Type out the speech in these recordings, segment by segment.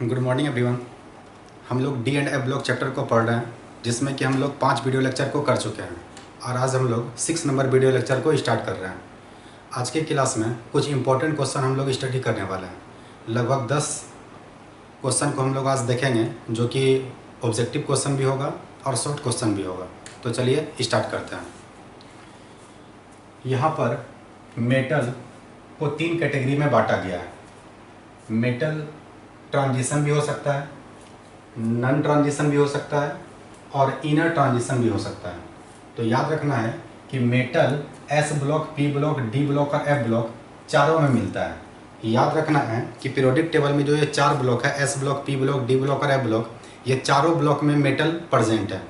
Good morning everyone. हम लोग D and F block chapter को पढ़ रहे हैं, जिसमें कि हम लोग 5 वीडियो लेक्चर को कर चुके हैं और आज हम लोग 6 नंबर वीडियो लेक्चर को स्टार्ट कर रहे हैं। आज के क्लास में कुछ इंपॉर्टेंट क्वेश्चन हम लोग स्टडी करने वाले हैं। लगभग 10 क्वेश्चन को हम लोग आज देखेंगे, जो कि ऑब्जेक्टिव क्वेश्चन भी होगा और शॉर्ट क्वेश्चन भी होगा। तो चलिए स्टार्ट करते हैं। यहाँ पर मेटल को 3 कैटेगरी में बांटा गया है। मेटल ट्रांजिशन भी हो सकता है, नॉन ट्रांजिशन भी हो सकता है और इनर ट्रांजिशन भी हो सकता है। तो याद रखना है कि metal S block, P block, D block और एफ ब्लॉक चारों में मिलता है। याद रखना है कि पीरियोडिक टेबल में जो ये 4 ब्लॉक है, S block, P block, D block और एफ ब्लॉक, ये चारों ब्लॉक में मेटल प्रेजेंट है।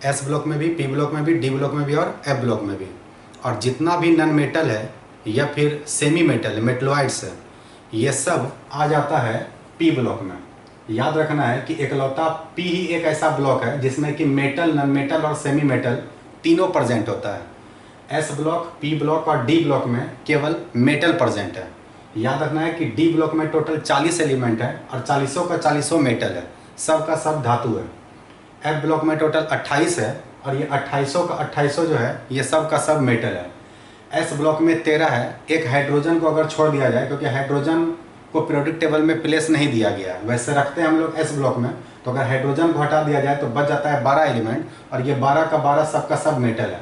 एस ब्लॉक में भी, पी ब्लॉक में भी, डी ब्लॉक में भी और एफ ब्लॉक में भी। और जितना भी नॉन मेटल है या फिर सेमी मेटल, मेटलॉइड्स है, ये सब आ जाता है पी ब्लॉक में। याद रखना है कि एकलौता पी ही एक ऐसा ब्लॉक है जिसमें कि मेटल, नॉन मेटल और सेमी मेटल तीनों प्रेजेंट होता है। एस ब्लॉक, पी ब्लॉक और डी ब्लॉक में केवल मेटल प्रेजेंट है। याद रखना है कि डी ब्लॉक में टोटल 40 एलिमेंट है और 40 का 40 मेटल है, सब का सब धातु है। एफ ब्लॉक में टोटल 28 है और ये 28 का 28 जो है ये सब का सब मेटल है। एस ब्लॉक में 13 है। एक हाइड्रोजन को अगर छोड़ दिया जाए, क्योंकि हाइड्रोजन को पीरियोडिक टेबल में प्लेस नहीं दिया गया है, वैसे रखते हैं हम लोग एस ब्लॉक में, तो अगर हाइड्रोजन को हटा दिया जाए तो बच जाता है 12 एलिमेंट और ये 12 का 12 सब का सब मेटल है।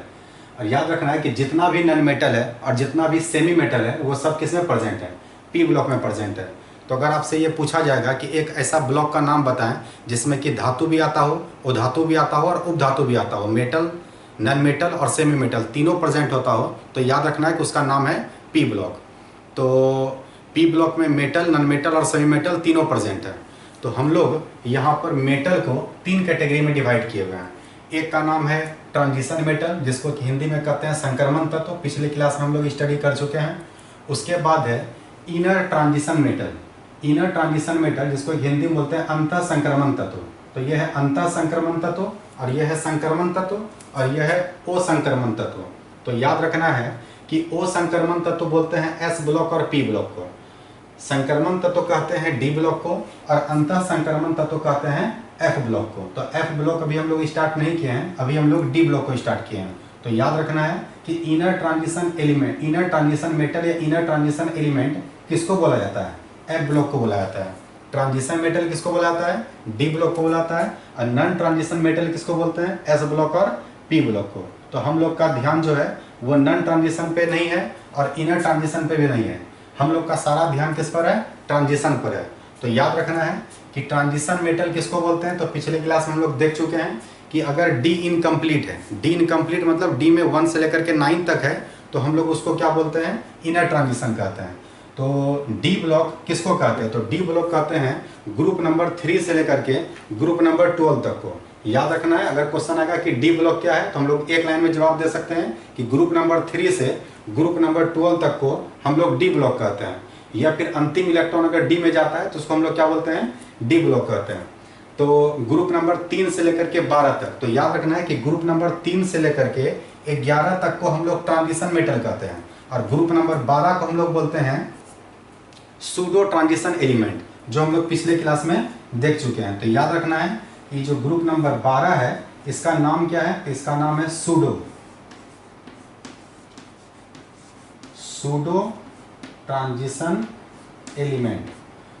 और याद रखना है कि जितना भी नॉन मेटल है और जितना भी सेमी मेटल है वो सब किस में प्रेजेंट है? पी ब्लॉक में प्रेजेंट है। तो अगर आपसे ये पूछा जाएगा कि एक ऐसा ब्लॉक का नाम बताएं जिसमें कि धातु भी आता हो, उधातु भी आता हो और उपधातु भी आता हो, मेटल, नॉन मेटल और सेमी मेटल तीनों प्रेजेंट होता हो, तो याद रखना है कि उसका नाम है पी ब्लॉक। तो पी ब्लॉक में मेटल, नॉन मेटल और सेमी मेटल तीनों प्रेजेंट है। तो हम लोग यहाँ पर मेटल को 3 कैटेगरी में डिवाइड किए हुए हैं। एक का नाम है ट्रांजिशन मेटल, जिसको कि हिंदी में कहते हैं संक्रमण तत्व, पिछले क्लास में हम लोग स्टडी कर चुके हैं। उसके बाद है inner transition metal. Inner transition metal जिसको हिंदी में बोलते हैं अंतः संक्रमण तत्व। तो यह है अंतः संक्रमण तत्व और यह है संक्रमण तत्व और यह है असंक्रमण तत्व। तो याद रखना है कि असंक्रमण तत्व बोलते हैं एस ब्लॉक और पी ब्लॉक को, संक्रमण तत्व कहते हैं डी ब्लॉक को और अंतः संक्रमण तत्व कहते हैं एफ ब्लॉक को। तो एफ ब्लॉक अभी हम लोग स्टार्ट नहीं किए हैं, अभी हम लोग डी ब्लॉक को स्टार्ट किए हैं। तो याद रखना है कि inner transition element, inner transition metal या इनर ट्रांजिशन एलिमेंट किसको बोला जाता है? एफ ब्लॉक को बोला जाता है। ट्रांजिशन मेटल किसको बोला जाता है? डी ब्लॉक को बोला जाता है। और नॉन ट्रांजिशन मेटल किसको बोलते हैं? एस ब्लॉक और पी ब्लॉक को। तो हम लोग का ध्यान जो है वो नॉन ट्रांजिशन पे नहीं है और इनर ट्रांजिशन पे भी नहीं है। हम लोग का सारा ध्यान किस पर है? ट्रांजिशन पर है। तो याद रखना है कि ट्रांजिशन मेटल किसको बोलते हैं? तो पिछले क्लास में हम लोग देख चुके हैं कि अगर डी इनकम्प्लीट है, डी इनकम्प्लीट मतलब डी में 1 से लेकर के 9 तक है, तो हम लोग उसको क्या बोलते हैं? इनर ट्रांजिशन कहते हैं। तो डी ब्लॉक किसको कहते हैं? तो डी ब्लॉक कहते हैं ग्रुप नंबर 3 से लेकर के ग्रुप नंबर 12 तक को। याद रखना है, अगर क्वेश्चन आएगा कि डी ब्लॉक क्या है तो हम लोग एक लाइन में जवाब दे सकते हैं कि ग्रुप नंबर 3 से ग्रुप नंबर 12 तक को हम लोग डी ब्लॉक कहते हैं। या फिर अंतिम इलेक्ट्रॉन अगर डी में जाता है तो उसको हम लोग क्या बोलते हैं? डी ब्लॉक कहते हैं। तो ग्रुप नंबर 3 से लेकर के 12 तक, तो याद रखना है कि ग्रुप नंबर 3 से लेकर के 11 तक को हम लोग ट्रांजिशन मेटल कहते हैं और ग्रुप नंबर 12 को हम लोग बोलते हैं सूडो ट्रांजिशन एलिमेंट, जो हम लोग पिछले क्लास में देख चुके हैं। तो याद रखना है कि जो ग्रुप नंबर 12 है इसका नाम क्या है? इसका नाम है सूडो ट्रांजिशन एलिमेंट।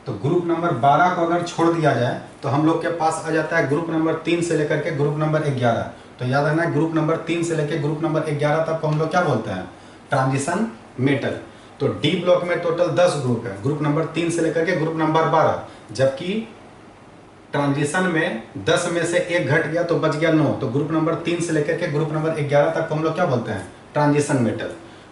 तो ग्रुप नंबर 12 को अगर छोड़ दिया जाए तो हम लोग के पास आ जाता है ग्रुप नंबर 3 से लेकर के ग्रुप नंबर 11। तो याद रखना है ग्रुप नंबर 3 से लेकर ग्रुप नंबर 11 तक को हम लोग क्या बोलते हैं? Transition metal. तो डी ब्लॉक में टोटल 10 ग्रुप है, ग्रुप नंबर 3 से लेकर के ग्रुप नंबर 12, जबकि ट्रांजिशन में 10 में से 1 घट गया तो बच गया 9। तो ग्रुप नंबर 3 से लेकर के ग्रुप नंबर 11 तक को हम लोग क्या बोलते हैं? Transition metal.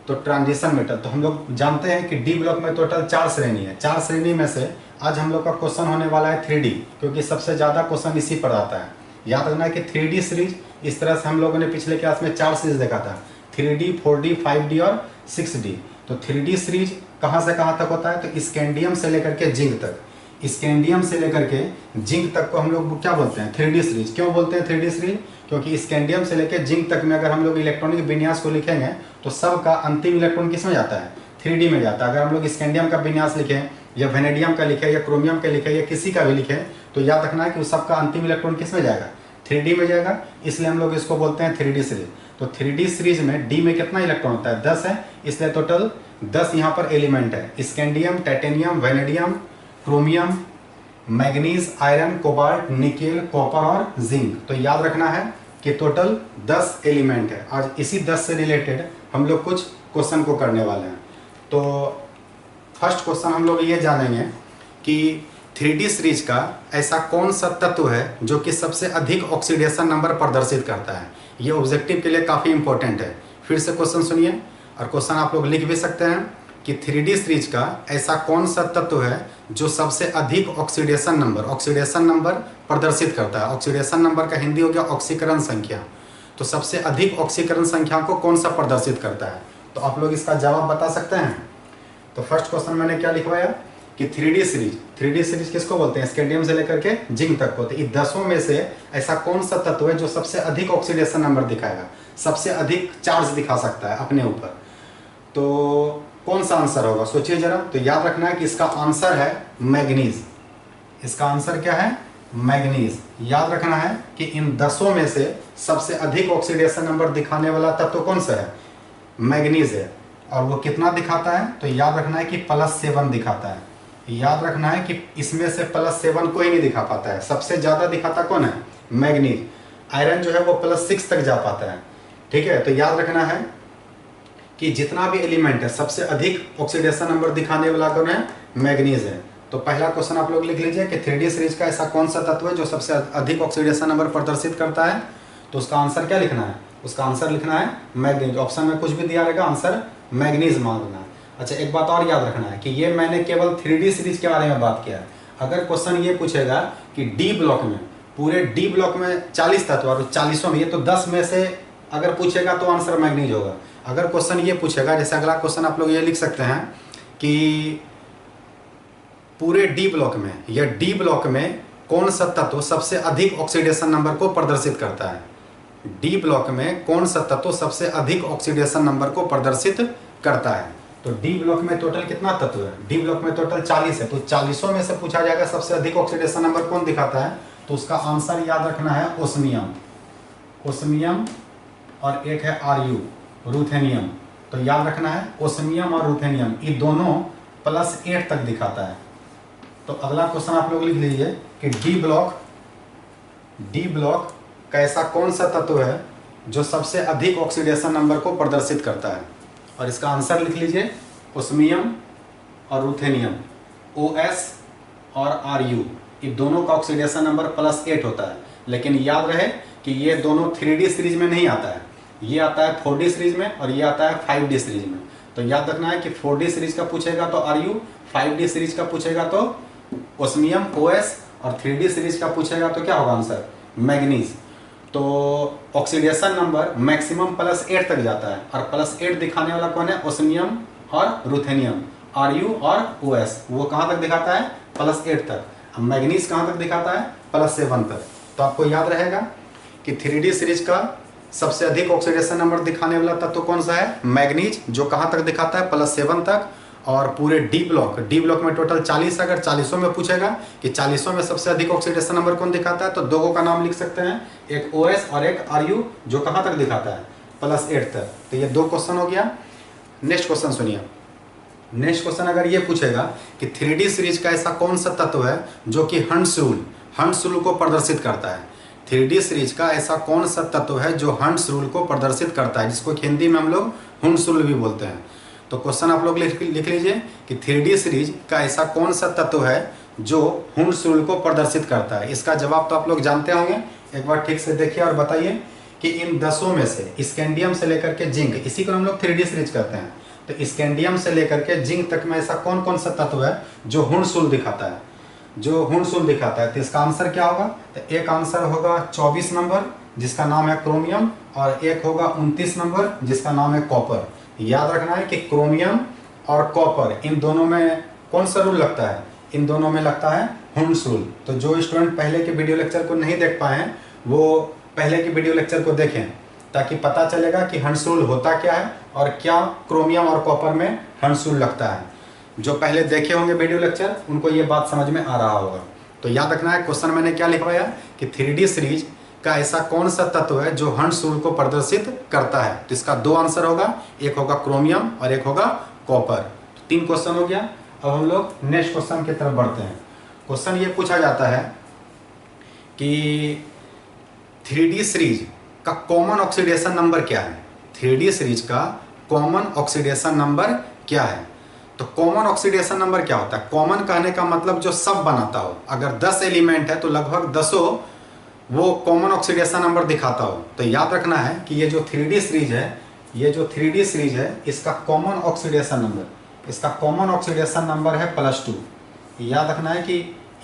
तो ट्रांजिशन मेटल, तो हम लोग जानते हैं कि डी ब्लॉक में टोटल 4 श्रेणी है। 4 श्रेणी में से आज हम लोग का क्वेश्चन होने वाला है 3D, क्योंकि सबसे ज़्यादा क्वेश्चन इसी पर आता है। याद रखना है कि 3D सीरीज, इस तरह से हम लोगों ने पिछले क्लास में 4 सीरीज देखा था, 3D, 4D, 5D और 6D। तो 3D सीरीज कहाँ से कहाँ तक होता है? तो स्कैंडियम से लेकर के जिंक तक, स्कैंडियम से लेकर के जिंक तक को हम लोग क्या बोलते हैं? 3D series. क्यों बोलते हैं 3D सीरीज? क्योंकि स्कैंडियम से लेकर जिंक तक में अगर हम लोग इलेक्ट्रॉनिक विन्यास को लिखेंगे तो सब का अंतिम इलेक्ट्रॉन किस में जाता है? 3D में जाता है। अगर हम लोग स्कैंडियम का विन्यास लिखें या वेनेडियम का लिखे या क्रोमियम का लिखे या किसी का भी लिखे, तो याद रखना है कि उस सबका अंतिम इलेक्ट्रॉन किस में जाएगा, 3D में जाएगा। इसलिए हम लोग इसको बोलते हैं 3D सीरीज। तो 3D सीरीज में D में कितना इलेक्ट्रॉन होता है, 10 है, इसलिए टोटल 10 यहाँ पर एलिमेंट है। Scandium, titanium, vanadium, chromium, manganese, iron, cobalt, nickel, copper और जिंक। तो याद रखना है कि टोटल 10 एलिमेंट है। आज इसी 10 से रिलेटेड हम लोग कुछ क्वेश्चन को करने वाले हैं। तो फर्स्ट क्वेश्चन हम लोग ये जानेंगे कि 3D सीरीज का ऐसा कौन सा तत्व है जो कि सबसे अधिक ऑक्सीडेशन नंबर प्रदर्शित करता है। ये ऑब्जेक्टिव के लिए काफ़ी इंपॉर्टेंट है। फिर से क्वेश्चन सुनिए और क्वेश्चन आप लोग लिख भी सकते हैं कि 3D सीरीज का ऐसा कौन सा तत्व है जो सबसे अधिक ऑक्सीडेशन नंबर प्रदर्शित करता है। ऑक्सीडेशन नंबर का हिंदी हो गया ऑक्सीकरण संख्या। तो सबसे अधिक ऑक्सीकरण संख्या को कौन सा प्रदर्शित करता है, तो आप लोग इसका जवाब बता सकते हैं। तो फर्स्ट क्वेश्चन मैंने क्या लिखवाया कि 3D सीरीज किसको बोलते हैं, स्कैंडियम से लेकर के जिंक तक को। तो इन 10 में से ऐसा कौन सा तत्व है जो सबसे अधिक ऑक्सीडेशन नंबर दिखाएगा, सबसे अधिक चार्ज दिखा सकता है अपने ऊपर। तो कौन सा आंसर होगा, सोचिए जरा। तो याद रखना है कि इसका आंसर है मैग्नीज। इसका आंसर क्या है, मैग्नीज। याद रखना है कि इन 10 में से सबसे अधिक ऑक्सीडेशन नंबर दिखाने वाला तत्व कौन सा है, मैग्नीज है। और वो कितना दिखाता है, तो याद रखना है कि +7 दिखाता है। याद रखना है कि इसमें से +7 कोई नहीं दिखा पाता है, सबसे ज़्यादा दिखाता कौन है, मैग्नीज। आयरन जो है वो +6 तक जा पाता है, ठीक है। तो याद रखना है कि जितना भी एलिमेंट है सबसे अधिक ऑक्सीडेशन नंबर दिखाने वाला कौन है, मैग्नीज है। तो पहला क्वेश्चन आप लोग लिख लीजिए कि 3D सीरीज का ऐसा कौन सा तत्व है जो सबसे अधिक ऑक्सीडेशन नंबर प्रदर्शित करता है। तो उसका आंसर क्या लिखना है, उसका आंसर लिखना है मैग्नीज। ऑप्शन में कुछ भी दिया रहेगा, आंसर मैग्नीज मांगना है। अच्छा, एक बात और याद रखना है कि ये मैंने केवल 3D सीरीज के बारे में बात किया है। अगर क्वेश्चन ये पूछेगा कि डी ब्लॉक में, पूरे डी ब्लॉक में 40 तत्व और 40 में ये, तो 10 में से अगर पूछेगा तो आंसर मैग्नीज होगा। अगर क्वेश्चन ये पूछेगा, जैसे अगला क्वेश्चन आप लोग ये लिख सकते हैं कि पूरे डी ब्लॉक में या डी ब्लॉक में कौन सा तत्व सबसे अधिक ऑक्सीडेशन नंबर को प्रदर्शित करता है। डी ब्लॉक में कौन सा तत्व सबसे अधिक ऑक्सीडेशन नंबर को प्रदर्शित करता है। तो डी ब्लॉक में टोटल कितना तत्व है, डी ब्लॉक में टोटल 40 है। तो 40 में से पूछा जाएगा सबसे अधिक ऑक्सीडेशन नंबर कौन दिखाता है, तो उसका आंसर याद रखना है ओस्मियम और एक है Ru, रूथेनियम। तो याद रखना है ओस्मियम और रूथेनियम ये दोनों +8 तक दिखाता है। तो अगला क्वेश्चन आप लोग लिख लीजिए कि डी ब्लॉक का ऐसा कौन सा तत्व है जो सबसे अधिक ऑक्सीडेशन नंबर को प्रदर्शित करता है। और इसका आंसर लिख लीजिए ओस्मियम और रूथेनियम, OS और Ru, ये दोनों का ऑक्सीडेशन नंबर +8 होता है। लेकिन याद रहे कि ये दोनों 3D सीरीज में नहीं आता है, ये आता है 4D सीरीज में और ये आता है 5D सीरीज में। तो याद रखना है कि 4D सीरीज का पूछेगा तो Ru, 5D सीरीज का पूछेगा तो ओस्मियम, OS और 3D सीरीज का पूछेगा तो क्या होगा आंसर, मैग्नीज। तो ऑक्सीडेशन नंबर मैक्सिमम +8 तक जाता है और +8 दिखाने वाला कौन है, ओस्मियम और रूथेनियम। Ru और OS वो कहाँ तक दिखाता है, +8 तक। मैग्नीज कहाँ तक दिखाता है, +7 तक। तो आपको याद रहेगा कि 3D सीरीज का सबसे अधिक ऑक्सीडेशन नंबर दिखाने वाला तत्व कौन सा है, मैग्नीज, जो कहाँ तक दिखाता है, +7 तक। और पूरे डी ब्लॉक में टोटल 40, अगर 40 में पूछेगा कि 40 में सबसे अधिक ऑक्सीडेशन नंबर कौन दिखाता है, तो दो का नाम लिख सकते हैं, एक OS और एक Ru, जो कहाँ तक दिखाता है, +8 तक। तो ये 2 क्वेश्चन हो गया। नेक्स्ट क्वेश्चन सुनिए। नेक्स्ट क्वेश्चन अगर ये पूछेगा कि 3D सीरीज का ऐसा कौन सा तत्व है जो कि हंट्स रूल को प्रदर्शित करता है। 3D सीरीज का ऐसा कौन सा तत्व है जो हंट्स रूल को प्रदर्शित करता है, जिसको हिंदी में हम लोग हंट्स रूल भी बोलते हैं। तो क्वेश्चन आप लोग लिख लीजिए कि 3D सीरीज का ऐसा कौन सा तत्व है जो हंट्स रूल को प्रदर्शित करता है। इसका जवाब तो आप लोग जानते होंगे, एक बार ठीक से देखिए और बताइए कि इन 10 में से स्कैंडियम से लेकर के जिंक, इसी को हम लोग 3D सीरीज कहते हैं। तो स्कैंडियम से लेकर के जिंक तक में ऐसा कौन कौन सा तत्व है जो हंट्स रूल दिखाता है, तो इसका आंसर क्या होगा। तो एक आंसर होगा 24 नंबर जिसका नाम है क्रोमियम, और एक होगा 29 नंबर जिसका नाम है कॉपर। याद रखना है कि क्रोमियम और कॉपर इन दोनों में कौन सा रूल लगता है, इन दोनों में लगता है हंट्स रूल। तो जो स्टूडेंट पहले के वीडियो लेक्चर को नहीं देख पाए हैं वो पहले के वीडियो लेक्चर को देखें, ताकि पता चलेगा कि हंट्स रूल होता क्या है और क्या क्रोमियम और कॉपर में हंट्स रूल लगता है। जो पहले देखे होंगे वीडियो लेक्चर उनको ये बात समझ में आ रहा होगा। तो याद रखना है, क्वेश्चन मैंने क्या लिखवाया कि 3D सीरीज का ऐसा कौन सा तत्व है जो हंस रूल को प्रदर्शित करता है। तो इसका 2 आंसर होगा, एक होगा क्रोमियम और एक होगा कॉपर। तो 3 क्वेश्चन हो गया। अब हम लोग नेक्स्ट क्वेश्चन की तरफ बढ़ते हैं। क्वेश्चन ये पूछा जाता है कि 3D सीरीज का कॉमन ऑक्सीडेशन नंबर क्या है। 3D सीरीज का कॉमन ऑक्सीडेशन नंबर क्या है। तो कॉमन ऑक्सीडेशन नंबर क्या होता है? कॉमन कहने का मतलब जो सब बनाता हो। अगर 10 एलिमेंट है तो लगभग 10 वो कॉमन ऑक्सीडेशन नंबर दिखाता हो। तो याद रखना है कि ये जो 3D सीरीज है, ये जो 3D सीरीज है, इसका कॉमन ऑक्सीडेशन नंबर है +2। याद रखना है कि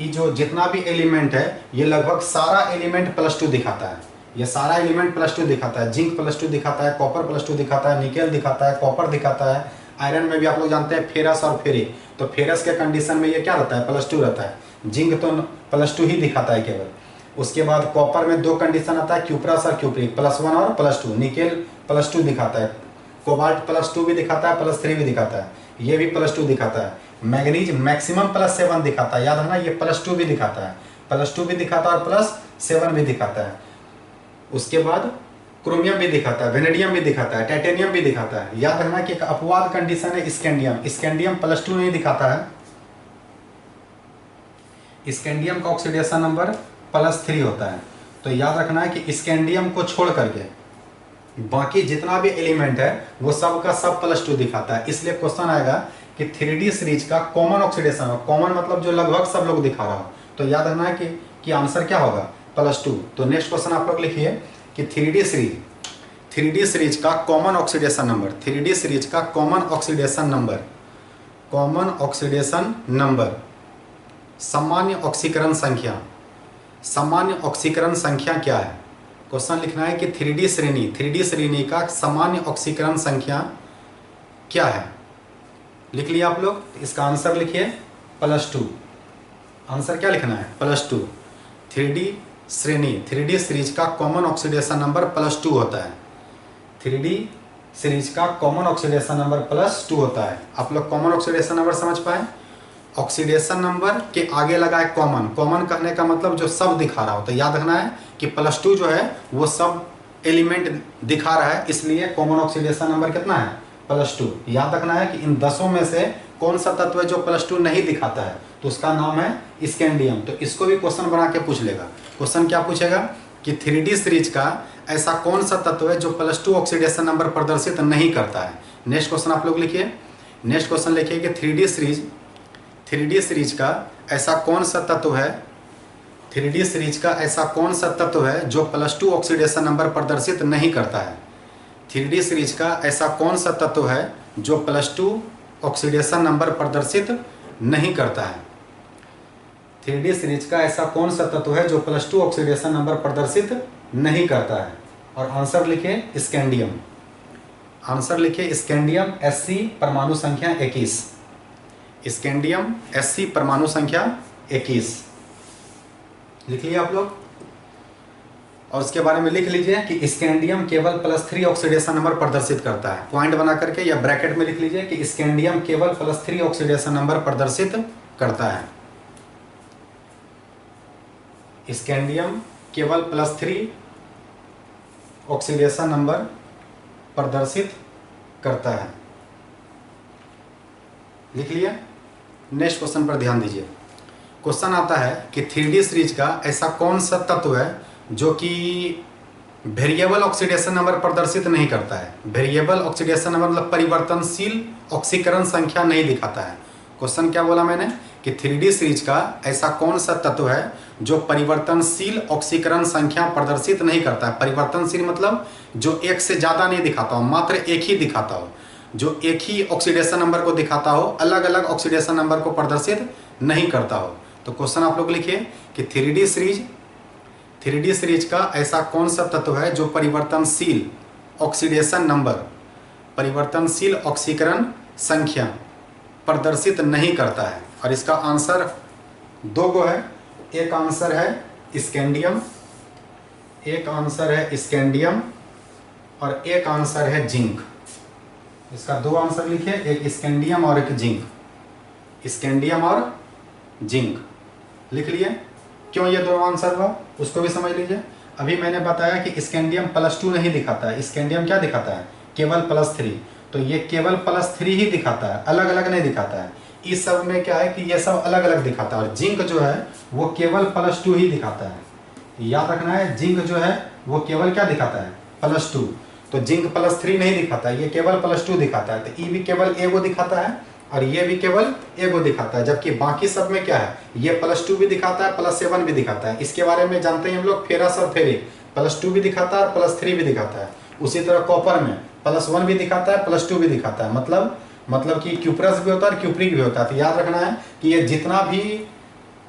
ये जो जितना भी एलिमेंट है ये लगभग सारा एलिमेंट +2 दिखाता है। ये सारा एलिमेंट +2 दिखाता है। जिंक +2 दिखाता है, कॉपर +2 दिखाता है, निकेल दिखाता है, कॉपर दिखाता है। आयरन में भी आप लोग जानते हैं फेरस और फेरी। तो फेरस के कंडीशन में ये क्या रहता है? +2 रहता है। जिंक तो +2 ही दिखाता है केवल। उसके बाद कॉपर में 2 कंडीशन आता है, क्यूप्रस और क्यूप्रिक, +1 और +2। निकेल +2 दिखाता है, कोबाल्ट +2 भी दिखाता है, +3 भी दिखाता है, ये भी +2 दिखाता है। मैग्नीज मैक्सिमम +7 दिखाता है। याद है ना, ये +2 भी दिखाता है, +2 भी दिखाता है और +7 भी दिखाता है। उसके बाद क्रोमियम भी दिखाता है, वेनेडियम भी दिखाता है, टाइटेनियम भी दिखाता है। याद रखना कि एक अपवाद कंडीशन है स्कैंडियम। स्कैंडियम +2 नहीं दिखाता है। स्कैंडियम का ऑक्सीडेशन नंबर +3 होता है। तो याद रखना है कि स्कैंडियम को छोड़ करके बाकी जितना भी एलिमेंट है वो सब का सब +2 दिखाता है। इसलिए क्वेश्चन आएगा कि 3D सीरीज का कॉमन ऑक्सीडेशन, कॉमन मतलब जो लगभग सब लोग दिखा रहा हो। तो याद रखना है कि आंसर क्या होगा? +2। तो नेक्स्ट क्वेश्चन आप लोग लिखिए कि 3D सीरीज का common oxidation number, 3D series का कॉमन ऑक्सीडेशन नंबर, सामान्य ऑक्सीकरण संख्या क्या है? क्वेश्चन लिखना है कि 3D श्रेणी का सामान्य ऑक्सीकरण संख्या क्या है। लिख लिया आप लोग? इसका आंसर लिखिए +2। आंसर क्या लिखना है? +2। 3D सीरीज का कॉमन ऑक्सीडेशन नंबर +2 होता है। 3D सीरीज का कॉमन ऑक्सीडेशन नंबर +2 होता है। आप लोग कॉमन ऑक्सीडेशन नंबर समझ पाए? ऑक्सीडेशन नंबर के आगे लगा है कॉमन। कॉमन कहने का मतलब जो सब दिखा रहा हो। तो याद रखना है कि +2 जो है वो सब एलिमेंट दिखा रहा है, इसलिए कॉमन ऑक्सीडेशन नंबर कितना है? +2। याद रखना है कि इन 10 में से कौन सा तत्व है जो +2 नहीं दिखाता है, तो उसका नाम है स्कैंडियम। तो इसको भी क्वेश्चन बना के पूछ लेगा। क्वेश्चन क्या पूछेगा कि 3D सीरीज का ऐसा कौन सा तत्व है जो +2 ऑक्सीडेशन नंबर प्रदर्शित नहीं करता है। नेक्स्ट क्वेश्चन आप लोग लिखिए। नेक्स्ट क्वेश्चन लिखिए कि 3D सीरीज का ऐसा कौन सा तत्व है, 3D सीरीज का ऐसा कौन सा तत्व है जो +2 ऑक्सीडेशन नंबर प्रदर्शित नहीं करता है। 3D सीरीज का ऐसा कौन सा तत्व है जो +2 ऑक्सीडेशन नंबर प्रदर्शित नहीं करता है। 3D सीरीज का ऐसा कौन सा तत्व है जो +2 ऑक्सीडेशन नंबर प्रदर्शित नहीं करता है। और आंसर लिखिए स्कैंडियम। आंसर लिखिए स्कैंडियम Sc परमाणु संख्या 21। स्कैंडियम Sc परमाणु संख्या 21 लिख लिया आप लोग। और उसके बारे में लिख लीजिए कि स्कैंडियम केवल +3 ऑक्सीडेशन नंबर प्रदर्शित करता है। पॉइंट बना करके या ब्रैकेट में लिख लीजिए कि स्कैंडियम केवल +3 ऑक्सीडेशन नंबर प्रदर्शित करता है। स्कैंडियम केवल +3 ऑक्सीडेशन नंबर प्रदर्शित करता है। लिख लिया। नेक्स्ट क्वेश्चन पर ध्यान दीजिए। क्वेश्चन आता है कि 3D सीरीज का ऐसा कौन सा तत्व है जो कि वेरिएबल ऑक्सीडेशन नंबर प्रदर्शित नहीं करता है। वेरिएबल ऑक्सीडेशन नंबर मतलब परिवर्तनशील ऑक्सीकरण संख्या नहीं दिखाता है। क्वेश्चन क्या बोला मैंने कि 3D सीरीज का ऐसा कौन सा तत्व है जो परिवर्तनशील ऑक्सीकरण संख्या प्रदर्शित नहीं करता है। परिवर्तनशील मतलब जो एक से ज़्यादा नहीं दिखाता हो, मात्र एक ही दिखाता हो, जो एक ही ऑक्सीडेशन नंबर को दिखाता हो, अलग अलग ऑक्सीडेशन नंबर को प्रदर्शित नहीं करता हो। तो क्वेश्चन आप लोग लिखिए कि 3D सीरीज का ऐसा कौन सा तत्व है जो परिवर्तनशील ऑक्सीडेशन नंबर, परिवर्तनशील ऑक्सीकरण संख्या प्रदर्शित नहीं करता है। और इसका आंसर 2 गो है। एक आंसर है स्कैंडियम, और एक आंसर है जिंक। इसका 2 आंसर लिखिए, एक स्कैंडियम और एक जिंक। स्कैंडियम और जिंक। लिख लिए। क्यों ये दोनों आंसर हुआ उसको भी समझ लीजिए। अभी मैंने बताया कि स्कैंडियम +2 नहीं दिखाता है, स्कैंडियम क्या दिखाता है, केवल +3। तो ये केवल +3 ही दिखाता है, अलग अलग नहीं दिखाता है। इस सब में क्या है कि ये सब अलग अलग दिखाता है, और जिंक जो है वो केवल +2 ही दिखाता है। याद रखना है, जिंक जो है वो केवल क्या दिखाता है, +2। तो जिंक +3 नहीं दिखाता है, ये केवल +2 दिखाता है। तो ई भी केवल एगो दिखाता है और ये भी केवल एगो दिखाता है, जबकि बाकी सब में क्या है, ये +2 भी दिखाता है, +7 भी दिखाता है। इसके बारे में जानते हैं हम लोग, फेरस और फेरिक, +2 भी दिखाता है और +3 भी दिखाता है। उसी तरह कॉपर में +1 भी दिखाता है, +2 भी दिखाता है। मतलब कि क्यूप्रस भी होता है और क्यूप्रिक भी होता है। तो याद रखना है कि ये जितना भी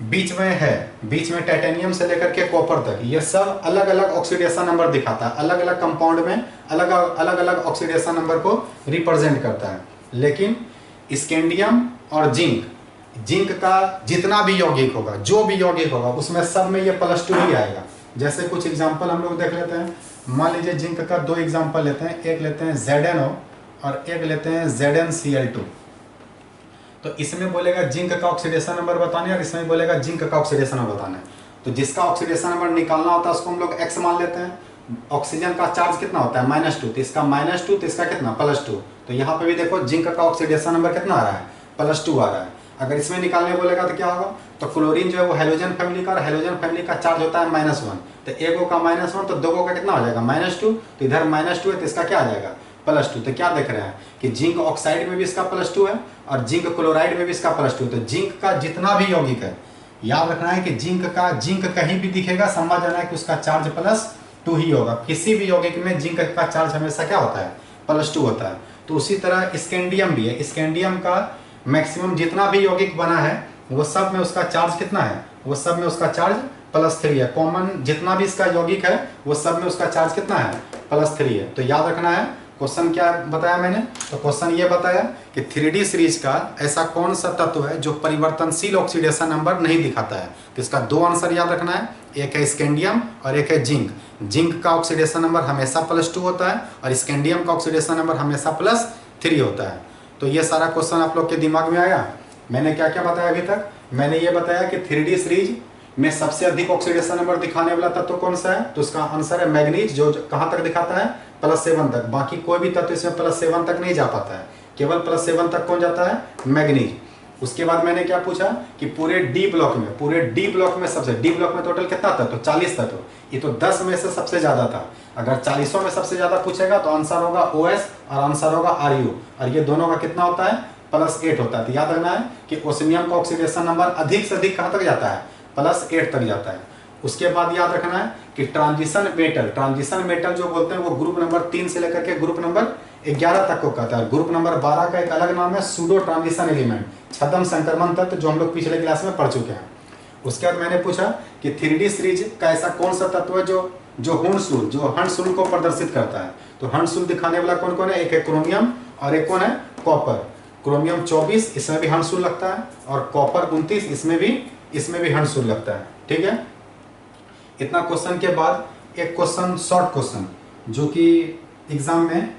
बीच में है, बीच में टाइटेनियम से लेकर के कॉपर तक, ये सब अलग अलग ऑक्सीडेशन नंबर दिखाता है, अलग अलग कंपाउंड में अलग अलग ऑक्सीडेशन नंबर को रिप्रेजेंट करता है। लेकिन स्कैंडियम और जिंक का जितना भी यौगिक होगा, जो भी यौगिक होगा, उसमें सब में ये +2 ही आएगा। जैसे कुछ एग्जांपल हम लोग देख लेते हैं। मान लीजिए जिंक का 2 एग्जांपल लेते हैं, एक लेते हैं ZnO और एक लेते हैं ZnCl2। तो इसमें बोलेगा जिंक का ऑक्सीडेशन नंबर बताने और इसमें बोलेगा जिंक का ऑक्सीडेशन नंबर बताना है। तो जिसका ऑक्सीडेशन नंबर निकालना होता है उसको हम लोग x मान लेते हैं। ऑक्सीजन का चार्ज कितना होता है, -2, तो इसका -2, तो इसका कितना, +2। तो यहाँ पे भी देखो जिंक का ऑक्सीडेशन नंबर कितना आ रहा है, +2 आ रहा है। अगर इसमें निकालने बोलेगा तो क्या होगा, तो क्लोरीन जो है वो हेलोजन फैमिली का, और हेलोजन फैमिली का चार्ज होता है -1। तो एगो का -1 तो दोगो का कितना हो जाएगा, -2। तो इधर -2 है तो इसका क्या आ जाएगा, +2। तो क्या देख रहे हैं कि जिंक ऑक्साइड में भी इसका +2 है और जिंक क्लोराइड में भी इसका +2। तो जिंक का जितना भी यौगिक है, याद रखना है कि जिंक कहीं भी दिखेगा, समझ जाना है कि उसका चार्ज +2 ही होगा। किसी भी यौगिक में जिंक का चार्ज हमेशा क्या होता है, +2 होता है। तो उसी तरह स्कैंडियम भी है, स्कैंडियम का मैक्सिमम जितना भी यौगिक बना है वो सब में उसका चार्ज कितना है, वो सब में उसका चार्ज +3 है। कॉमन जितना भी इसका यौगिक है वो सब में उसका चार्ज कितना है, +3 है। तो याद रखना है, क्वेश्चन क्या बताया मैंने, तो क्वेश्चन ये बताया कि 3D सीरीज का ऐसा कौन सा तत्व है जो परिवर्तनशील ऑक्सीडेशन नंबर नहीं दिखाता है। तो इसका 2 आंसर याद रखना है, एक है स्कैंडियम और एक है जिंक। जिंक का ऑक्सीडेशन नंबर हमेशा +2 होता है और स्कैंडियम का ऑक्सीडेशन नंबर हमेशा +3 होता है। तो ये सारा क्वेश्चन आप लोग के दिमाग में आया। मैंने क्या क्या बताया अभी तक, मैंने ये बताया कि 3D सीरीज में सबसे अधिक ऑक्सीडेशन नंबर दिखाने वाला तत्व कौन सा है, तो उसका आंसर है मैग्नीज, जो कहाँ तक दिखाता है, +7 तक। बाकी कोई भी तत्व इसमें +7 तक नहीं जा पाता है, केवल +7 तक कौन जाता है, मैग्नीज। उसके बाद मैंने क्या पूछा कि पूरे डी ब्लॉक में सबसे, डी ब्लॉक में टोटल कितना तत्व, 40 तत्व। ये तो 10 में से सबसे ज्यादा था। अगर 40 में सबसे ज्यादा पूछेगा तो आंसर होगा OS और आंसर होगा RU, और ये दोनों का कितना होता है, +8 होता है। तो याद रखना है कि ओस्मियम का ऑक्सीडेशन नंबर अधिक से अधिक कहाँ तक जाता है, +8 तक जाता है। उसके बाद याद रखना है कि ट्रांजिशन मेटल जो बोलते हैं वो ग्रुप नंबर 3 से लेकर के ग्रुप नंबर 11 तक को कहता है। ग्रुप नंबर 12 का एक अलग नाम है सूडो ट्रांजिशन एलिमेंट, छद्म संक्रमण तत्व, जो हम लोग पिछले क्लास में पढ़ चुके हैं। उसके बाद मैंने पूछा कि 3D सीरीज का ऐसा कौन सा तत्व है जो हंसुल को प्रदर्शित करता है। तो हंसुल दिखाने वाला कौन कौन है, एक है क्रोमियम और एक कौन है, कॉपर। क्रोमियम 24 इसमें भी हंसुल लगता है और कॉपर 29 इसमें भी हंसुल लगता है। ठीक है, इतना क्वेश्चन के बाद एक क्वेश्चन, शॉर्ट क्वेश्चन, जो कि एग्जाम में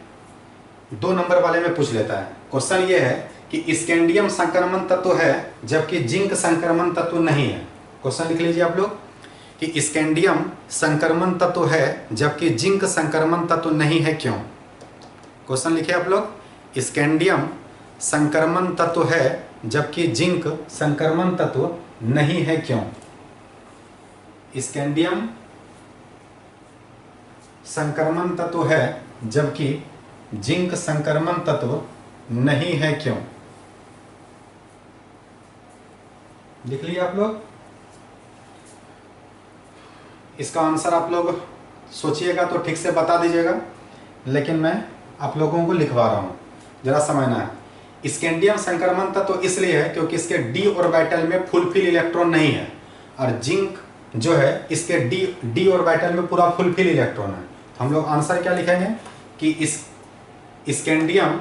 2 नंबर वाले में पूछ लेता है। क्वेश्चन ये है कि स्कैंडियम संक्रमण तत्व है जबकि जिंक संक्रमण तत्व नहीं है। क्वेश्चन लिख लीजिए आप लोग कि स्कैंडियम संक्रमण तत्व है जबकि जिंक संक्रमण तत्व नहीं है, क्यों। क्वेश्चन लिखे आप लोग, स्कैंडियम संक्रमण तत्व है जबकि जिंक संक्रमण तत्व नहीं है, क्यों। स्कैंडियम संक्रमण तत्व है जबकि जिंक संक्रमण तत्व नहीं है, क्यों। लिख लिया आप लोग। इसका आंसर आप लोग सोचिएगा तो ठीक से बता दीजिएगा, लेकिन मैं आप लोगों को लिखवा रहा हूं, जरा समझना है। स्कैंडियम संक्रमण तत्व इसलिए है क्योंकि इसके डी ऑर्बिटल में फुलफिल इलेक्ट्रॉन नहीं है, और जिंक जो है इसके डी ऑर्बिटल में पूरा फुलफिल इलेक्ट्रॉन है। तो हम लोग आंसर क्या लिखेंगे कि इस स्कैंडियम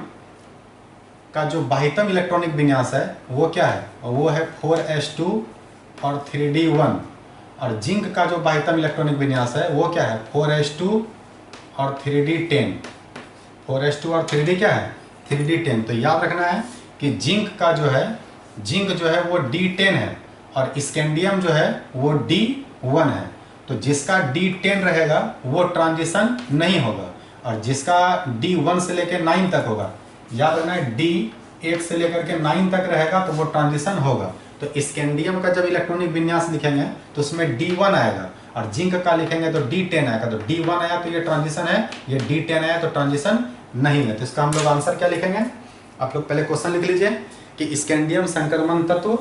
का जो बाह्यतम इलेक्ट्रॉनिक विन्यास है वो क्या है, वो है 4s2 और 3d1, और जिंक का जो बाह्यतम इलेक्ट्रॉनिक विन्यास है वो क्या है, 4s2 और 3d10। 4s2 और 3d क्या है, 3d10। तो याद रखना है कि जिंक का जो है जिंक जो है वो D10 है और स्कैंडियम जो है वो D1 है। तो जिसका D10 रहेगा वो ट्रांजिशन नहीं होगा और जिसका D1 से लेकर 9 तक होगा, याद रखना है D1 से लेकर के 9 तक रहेगा तो वो ट्रांजिशन होगा। तो स्कैंडियम का जब इलेक्ट्रॉनिक विन्यास लिखेंगे तो उसमें D1 आएगा और जिंक का लिखेंगे तो D10 आएगा। तो D1 आया तो ये ट्रांजिशन है, ये D10 आया तो ट्रांजिशन नहीं है। तो इसका हम लोग आंसर क्या लिखेंगे, आप लोग पहले क्वेश्चन लिख लीजिए कि स्कैंडियम संक्रमण तत्व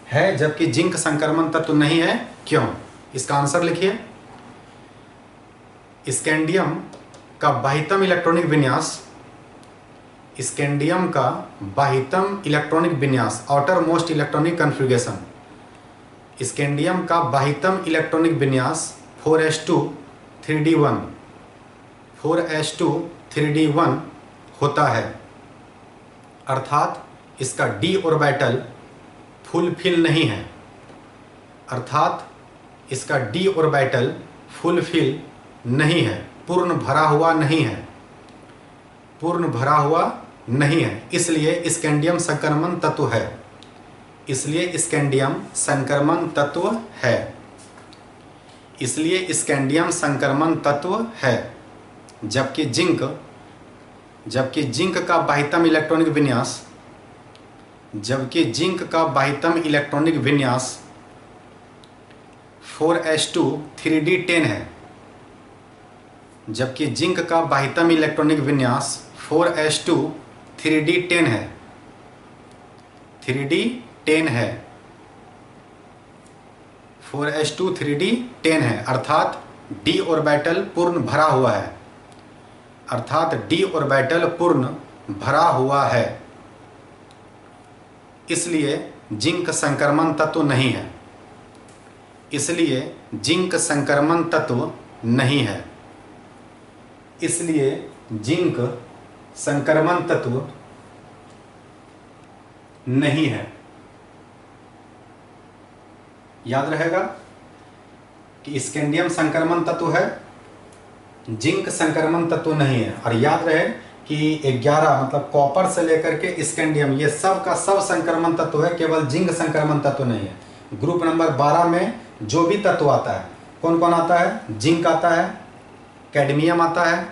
है जबकि जिंक संक्रमण तत्व नहीं है, क्यों? इसका आंसर लिखिए। स्कैंडियम का बाह्यतम इलेक्ट्रॉनिक विन्यास, स्कैंडियम का बाह्यतम इलेक्ट्रॉनिक विन्यास, outer most electronic configuration, scandium का बाह्यतम इलेक्ट्रॉनिक विन्यास 4s2 3d1 4s2 3d1 होता है, अर्थात इसका d ऑर्बिटल फुलफिल नहीं है, अर्थात इसका d ऑर्बिटल फुलफिल नहीं है, पूर्ण भरा हुआ नहीं है, पूर्ण भरा हुआ नहीं है, इसलिए स्कैंडियम संक्रमण तत्व है, इसलिए स्कैंडियम संक्रमण तत्व है, इसलिए स्कैंडियम संक्रमण तत्व है। जबकि जिंक का बाह्यतम इलेक्ट्रॉनिक विन्यास, जबकि जिंक का बाह्यतम इलेक्ट्रॉनिक विन्यास 4s2 3d10 है, जबकि जिंक का बाह्यतम इलेक्ट्रॉनिक विन्यास 4s2 3d10 है, 3d10 है, 4s2 3d10 है, अर्थात d ऑर्बिटल पूर्ण भरा हुआ है, अर्थात d ऑर्बिटल पूर्ण भरा हुआ है, इसलिए जिंक संक्रमण तत्व नहीं है, इसलिए जिंक संक्रमण तत्व नहीं है, इसलिए जिंक संक्रमण तत्व नहीं है। याद रहेगा कि स्कैंडियम संक्रमण तत्व है, जिंक संक्रमण तत्व नहीं है। और याद रहे कि 11 मतलब कॉपर से लेकर के स्कैंडियम ये सब का सब संक्रमण तत्व है, केवल जिंक संक्रमण तत्व नहीं है। ग्रुप नंबर 12 में जो भी तत्व आता है कौन कौन आता है, जिंक आता है, कैडमियम आता है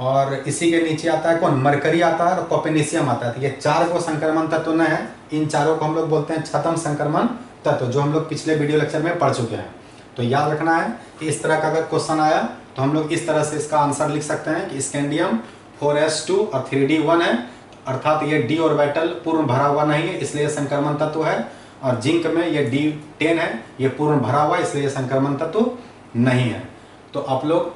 और इसी के नीचे आता है कौन, मरकरी आता है और कॉपेनेशियम आता है। तो ये 4 को संक्रमण तत्व न है, इन चारों को हम लोग बोलते हैं छठम संक्रमण तत्व, जो हम लोग पिछले वीडियो लेक्चर में पढ़ चुके हैं। तो याद रखना है कि इस तरह का अगर क्वेश्चन आया तो हम लोग इस तरह से इसका आंसर लिख सकते हैं कि स्कैंडियम 4s2 और 3d1 है, अर्थात ये d ऑर्बिटल पूर्ण भरा हुआ नहीं है इसलिए संक्रमण तत्व है, और जिंक में ये d10 है, ये पूर्ण भरा हुआ इसलिए संक्रमण तत्व नहीं है। तो आप लोग